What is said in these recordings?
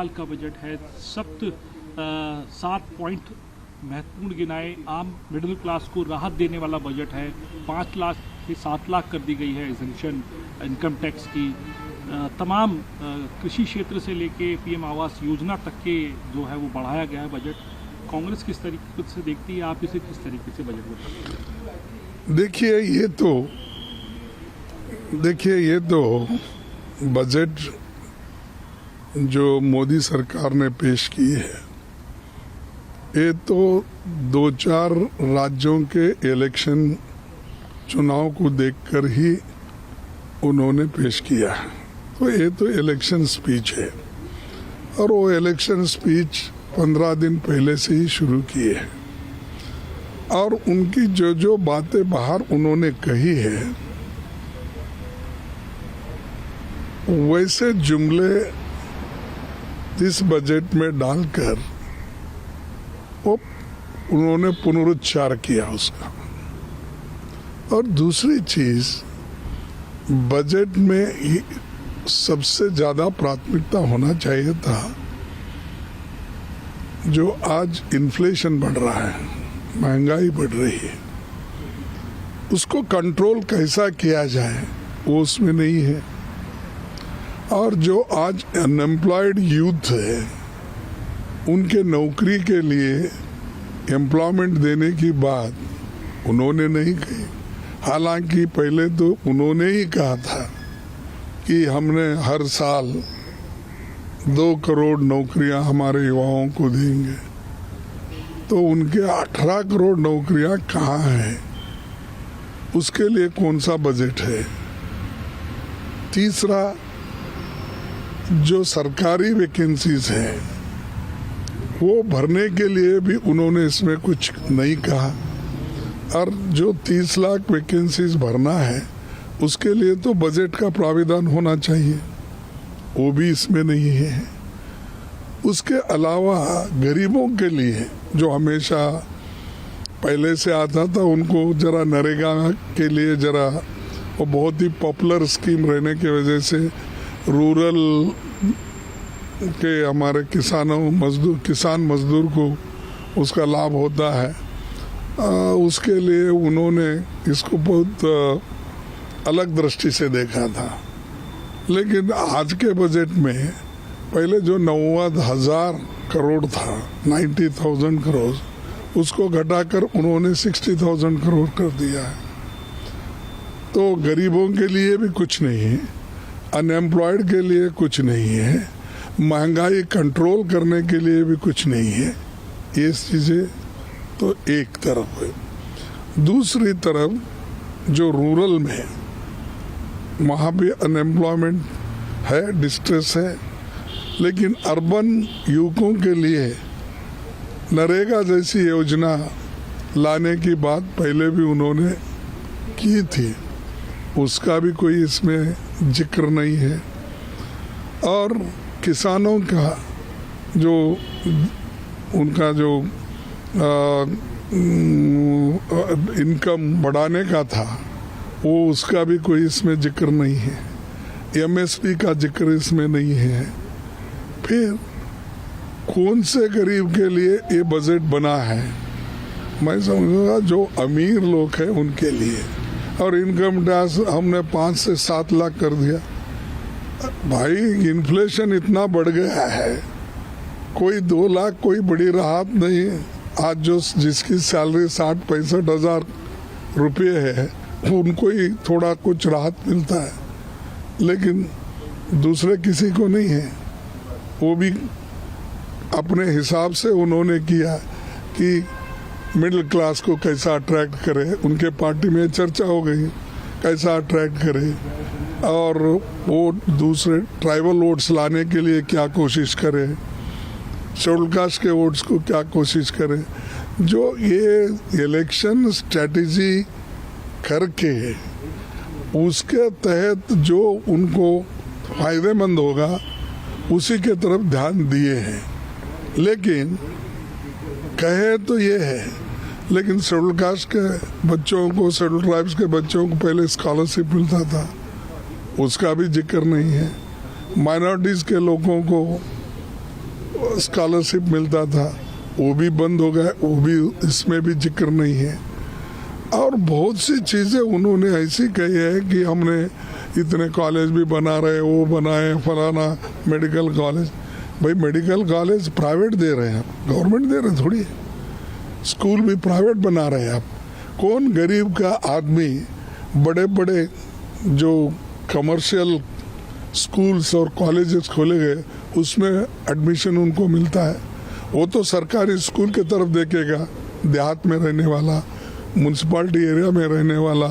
साल का बजट है। 7 पॉइंट महत्वपूर्ण गिनाए। आम मिडिल क्लास को राहत देने वाला बजट है। 5 लाख से 7 लाख कर दी गई है एग्जेम्पशन इनकम टैक्स की। तमाम कृषि क्षेत्र से लेके पीएम आवास योजना तक के जो है वो बढ़ाया गया है बजट। कांग्रेस किस तरीके से देखती है, आप इसे किस तरीके से बजट बताते हैं? देखिए ये तो बजट जो मोदी सरकार ने पेश की है, ये तो 2-4 राज्यों के इलेक्शन चुनाव को देखकर ही उन्होंने पेश किया है। तो ये तो इलेक्शन स्पीच है और वो इलेक्शन स्पीच 15 दिन पहले से ही शुरू किए हैं और उनकी जो बातें बाहर उन्होंने कही है वैसे जुमले इस बजट में डालकर वो उन्होंने पुनरुच्चार किया उसका। और दूसरी चीज, बजट में सबसे ज्यादा प्राथमिकता होना चाहिए था जो आज इन्फ्लेशन बढ़ रहा है, महंगाई बढ़ रही है, उसको कंट्रोल कैसा किया जाए वो उसमें नहीं है। और जो आज अनएम्प्लॉयड यूथ है उनके नौकरी के लिए एम्प्लॉयमेंट देने की बात उन्होंने नहीं कही। हालांकि पहले तो उन्होंने ही कहा था कि हमने हर साल 2 करोड़ नौकरियां हमारे युवाओं को देंगे। तो उनके 18 करोड़ नौकरियां कहाँ हैं? उसके लिए कौन सा बजट है? तीसरा, जो सरकारी वैकेंसीज है वो भरने के लिए भी उन्होंने इसमें कुछ नहीं कहा। और जो 30 लाख वैकेंसीज भरना है उसके लिए तो बजट का प्राविधान होना चाहिए, वो भी इसमें नहीं है। उसके अलावा गरीबों के लिए जो हमेशा पहले से आता था, उनको जरा नरेगा के लिए जरा वो बहुत ही पॉपुलर स्कीम रहने की वजह से रूरल के हमारे किसान मजदूर को उसका लाभ होता है। उसके लिए उन्होंने इसको बहुत अलग दृष्टि से देखा था। लेकिन आज के बजट में पहले जो 90,000 करोड़ था, 90,000 करोड़, उसको घटाकर उन्होंने 60,000 करोड़ कर दिया है। तो गरीबों के लिए भी कुछ नहीं है, अनएम्प्लॉयड के लिए कुछ नहीं है, महंगाई कंट्रोल करने के लिए भी कुछ नहीं है। ये चीजें तो एक तरफ है। दूसरी तरफ जो रूरल में वहाँ भी अनएम्प्लॉयमेंट है, डिस्ट्रेस है, लेकिन अर्बन युवकों के लिए नरेगा जैसी योजना लाने की बात पहले भी उन्होंने की थी, उसका भी कोई इसमें जिक्र नहीं है। और किसानों का जो उनका जो इनकम बढ़ाने का था वो उसका भी कोई इसमें जिक्र नहीं है। एमएसपी का जिक्र इसमें नहीं है। फिर कौन से गरीब के लिए ये बजट बना है? मैं समझूंगा जो अमीर लोग हैं उनके लिए। और इनकम टैक्स हमने 5 से 7 लाख कर दिया। भाई इन्फ्लेशन इतना बढ़ गया है, कोई 2 लाख कोई बड़ी राहत नहीं है। आज जो जिसकी सैलरी 60-65 हजार रुपये है उनको ही थोड़ा कुछ राहत मिलता है, लेकिन दूसरे किसी को नहीं है। वो भी अपने हिसाब से उन्होंने किया कि मिडिल क्लास को कैसा अट्रैक्ट करे। उनके पार्टी में चर्चा हो गई कैसा अट्रैक्ट करे और वो दूसरे ट्राइबल वोट्स लाने के लिए क्या कोशिश करे, शेड्यूल कास्ट के वोट्स को क्या कोशिश करे। जो ये इलेक्शन स्ट्रेटेजी करके उसके तहत जो उनको फायदेमंद होगा उसी के तरफ ध्यान दिए हैं। लेकिन कहे तो ये है, लेकिन शेड्यूल कास्ट के बच्चों को, शेड्यूल ट्राइब्स के बच्चों को पहले स्कॉलरशिप मिलता था, उसका भी जिक्र नहीं है। माइनॉरिटीज के लोगों को स्कॉलरशिप मिलता था वो भी बंद हो गया, वो भी इसमें भी जिक्र नहीं है। और बहुत सी चीज़ें उन्होंने ऐसी कही है कि हमने इतने कॉलेज भी बना रहे, वो बनाए फलाना मेडिकल कॉलेज। भाई मेडिकल कॉलेज प्राइवेट दे रहे हैं, गवर्नमेंट दे रहे थोड़ी है। स्कूल भी प्राइवेट बना रहे हैं आप। कौन गरीब का आदमी बड़े बड़े जो कमर्शियल स्कूल्स और कॉलेजेस खोले गए उसमें एडमिशन उनको मिलता है? वो तो सरकारी स्कूल की तरफ देखेगा, देहात में रहने वाला, म्यूनसिपालिटी एरिया में रहने वाला,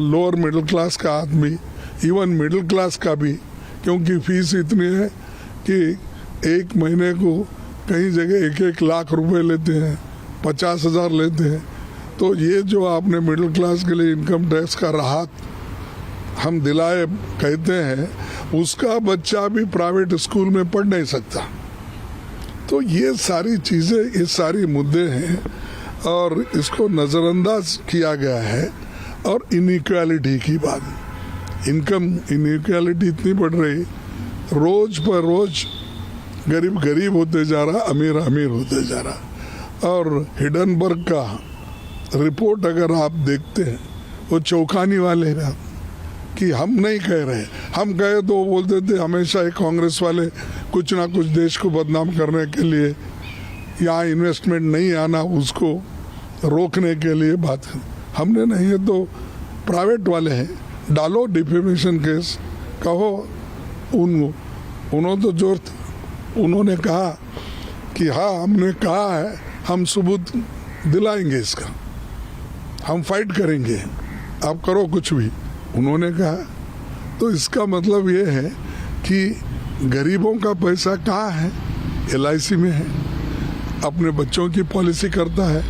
लोअर मिडिल क्लास का आदमी, इवन मिडिल क्लास का भी, क्योंकि फीस इतनी है कि एक महीने को कई जगह 1-1 लाख रुपए लेते हैं, 50,000 लेते हैं। तो ये जो आपने मिडिल क्लास के लिए इनकम टैक्स का राहत हम दिलाए कहते हैं, उसका बच्चा भी प्राइवेट स्कूल में पढ़ नहीं सकता। तो ये सारी चीज़ें, ये सारी मुद्दे हैं और इसको नज़रअंदाज किया गया है। और इनइक्वालिटी की बात, इनकम इनइक्वालिटी इतनी बढ़ रही, रोज पर रोज गरीब गरीब होते जा रहा, अमीर अमीर होते जा रहा। और हिडनबर्ग का रिपोर्ट अगर आप देखते हैं वो चौंकाने वाले हैं कि हम नहीं कह रहे, हम कहे तो वो बोलते थे हमेशा ये कांग्रेस वाले कुछ ना कुछ देश को बदनाम करने के लिए, यहाँ इन्वेस्टमेंट नहीं आना उसको रोकने के लिए बात। हमने नहीं, है तो प्राइवेट वाले हैं, डालो डिफेमेशन केस, कहो। उन्होंने तो जोर, उन्होंने कहा कि हाँ हमने कहा है, हम सबूत दिलाएंगे इसका, हम फाइट करेंगे, आप करो कुछ भी, उन्होंने कहा। तो इसका मतलब ये है कि गरीबों का पैसा कहाँ है? LIC में है, अपने बच्चों की पॉलिसी करता है,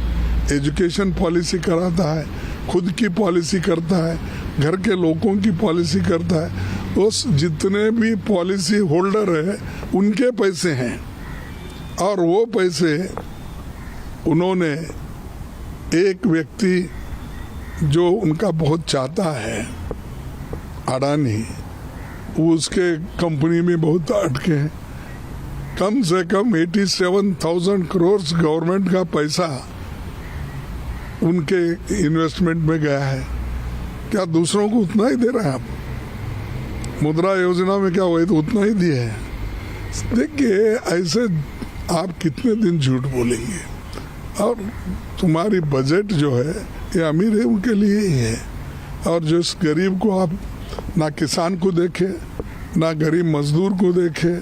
एजुकेशन पॉलिसी कराता है, खुद की पॉलिसी करता है, घर के लोगों की पॉलिसी करता है। उस जितने भी पॉलिसी होल्डर है उनके पैसे हैं और वो पैसे उन्होंने, एक व्यक्ति जो उनका बहुत चाहता है, अडानी, वो उसके कंपनी में बहुत अटके हैं। कम से कम 87,000 करोड़ गवर्नमेंट का पैसा उनके इन्वेस्टमेंट में गया है। क्या दूसरों को उतना ही दे रहे हैं आप? मुद्रा योजना में क्या हुआ तो उतना ही दिए है। देखिए ऐसे आप कितने दिन झूठ बोलेंगे? और तुम्हारी बजट जो है ये अमीर है उनके लिए ही है, और जो इस गरीब को आप ना किसान को देखे, ना गरीब मजदूर को देखे,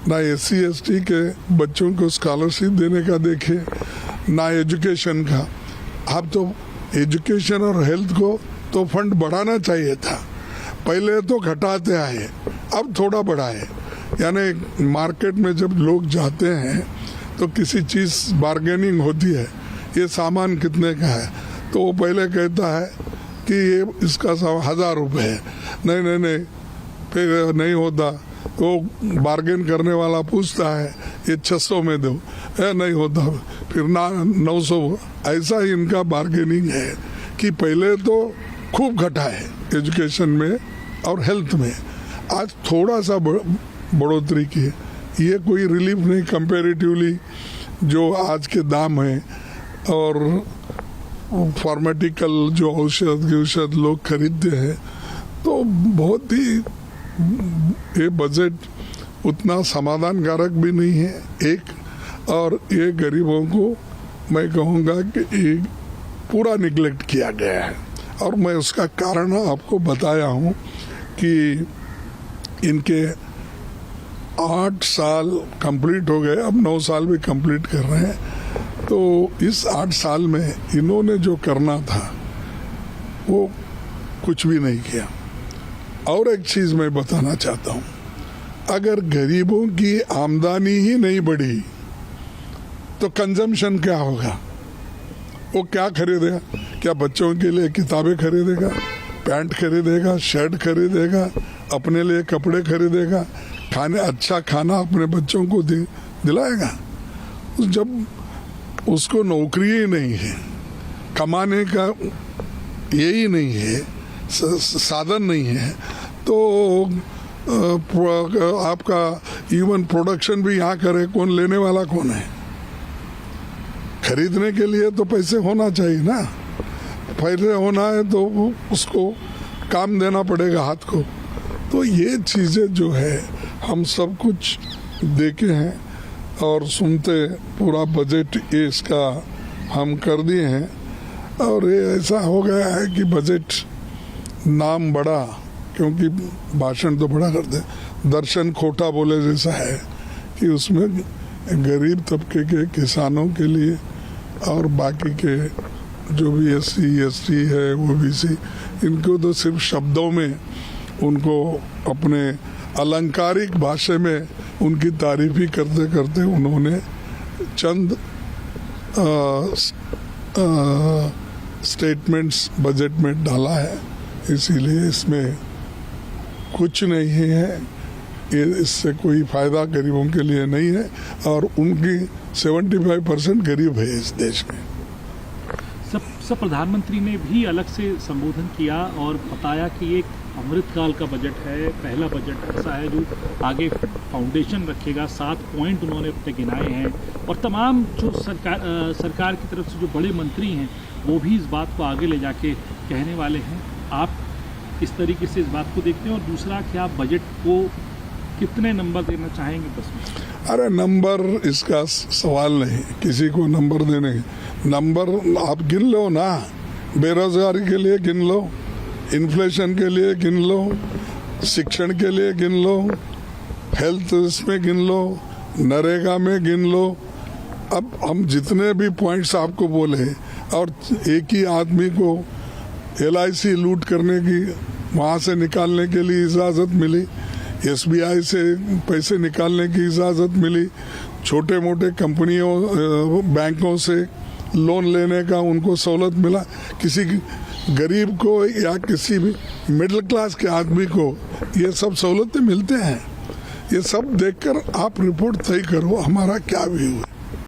ना SC ST के बच्चों को स्कॉलरशिप देने का देखे, ना एजुकेशन का। आप तो एजुकेशन और हेल्थ को तो फंड बढ़ाना चाहिए था, पहले तो घटाते आए, अब थोड़ा बढ़ाए। यानी मार्केट में जब लोग जाते हैं तो किसी चीज़ बार्गेनिंग होती है, ये सामान कितने का है, तो वो पहले कहता है कि ये इसका 1,000 रुपये है, नहीं, फिर नहीं होता तो बार्गेन करने वाला पूछता है ये 600 में दो, नहीं होता फिर ना 900। ऐसा ही इनका बार्गेनिंग है कि पहले तो खूब घटाए एजुकेशन में और हेल्थ में, आज थोड़ा सा बढ़ोतरी की है। ये कोई रिलीफ नहीं कंपैरेटिवली जो आज के दाम हैं और फार्माटिकल जो औषध लोग खरीदते हैं। तो बहुत ही ये बजट उतना समाधानकारक भी नहीं है एक, और ये गरीबों को मैं कहूँगा कि ये पूरा निगलेक्ट किया गया है। और मैं उसका कारण आपको बताया हूँ कि इनके 8 साल कंप्लीट हो गए, अब 9 साल भी कंप्लीट कर रहे हैं। तो इस 8 साल में इन्होंने जो करना था वो कुछ भी नहीं किया। और एक चीज़ मैं बताना चाहता हूँ, अगर गरीबों की आमदनी ही नहीं बढ़ी तो कंजम्पशन क्या होगा? वो क्या खरीदेगा? क्या बच्चों के लिए किताबें खरीदेगा, पैंट खरीदेगा, शर्ट खरीदेगा, अपने लिए कपड़े खरीदेगा, अच्छा खाना अपने बच्चों को दिलाएगा? जब उसको नौकरी ही नहीं है, कमाने का यही नहीं है, साधन नहीं है, तो आपका इवन प्रोडक्शन भी यहाँ करे, कौन लेने वाला कौन है? खरीदने के लिए तो पैसे होना चाहिए ना, पैसे होना है तो उसको काम देना पड़ेगा हाथ को। तो ये चीज़ें जो है हम सब कुछ देखे हैं और सुनते, पूरा बजट ये इसका हम कर दिए हैं। और ये ऐसा हो गया है कि बजट नाम बड़ा, क्योंकि भाषण तो बड़ा करते, दर्शन खोटा बोले जैसा है कि उसमें गरीब तबके के किसानों के लिए और बाकी के जो भी SC ST है, OBC, इनको तो सिर्फ शब्दों में उनको अपने अलंकारिक भाषा में उनकी तारीफ ही करते करते उन्होंने चंद स्टेटमेंट्स बजट में डाला है। इसीलिए इसमें कुछ नहीं है, इससे कोई फायदा गरीबों के लिए नहीं है और उनकी 75% गरीब है इस देश में। सब प्रधानमंत्री ने भी अलग से संबोधन किया और बताया कि एक अमृतकाल का बजट है, पहला बजट ऐसा है जो आगे फाउंडेशन रखेगा। 7 पॉइंट उन्होंने अपने गिनाए हैं और तमाम जो सरकार की तरफ से जो बड़े मंत्री हैं वो भी इस बात को आगे ले जाके कहने वाले हैं। आप इस तरीके से इस बात को देखते हैं? और दूसरा, क्या आप बजट को कितने नंबर देना चाहेंगे 10 में? अरे नंबर इसका सवाल नहीं, किसी को नंबर देने, नंबर आप गिन लो ना, बेरोजगारी के लिए गिन लो, इन्फ्लेशन के लिए गिन लो, शिक्षण के लिए गिन लो, हेल्थ इसमें गिन लो, नरेगा में गिन लो। अब हम जितने भी पॉइंट्स आपको बोले, और एक ही आदमी को LIC लूट करने की, वहाँ से निकालने के लिए इजाज़त मिली, SBI से पैसे निकालने की इजाज़त मिली, छोटे मोटे कंपनियों बैंकों से लोन लेने का उनको सहूलत मिला। किसी गरीब को या किसी भी मिडिल क्लास के आदमी को ये सब सहूलतें मिलते हैं। ये सब देखकर आप रिपोर्ट तय करो हमारा क्या व्यू है।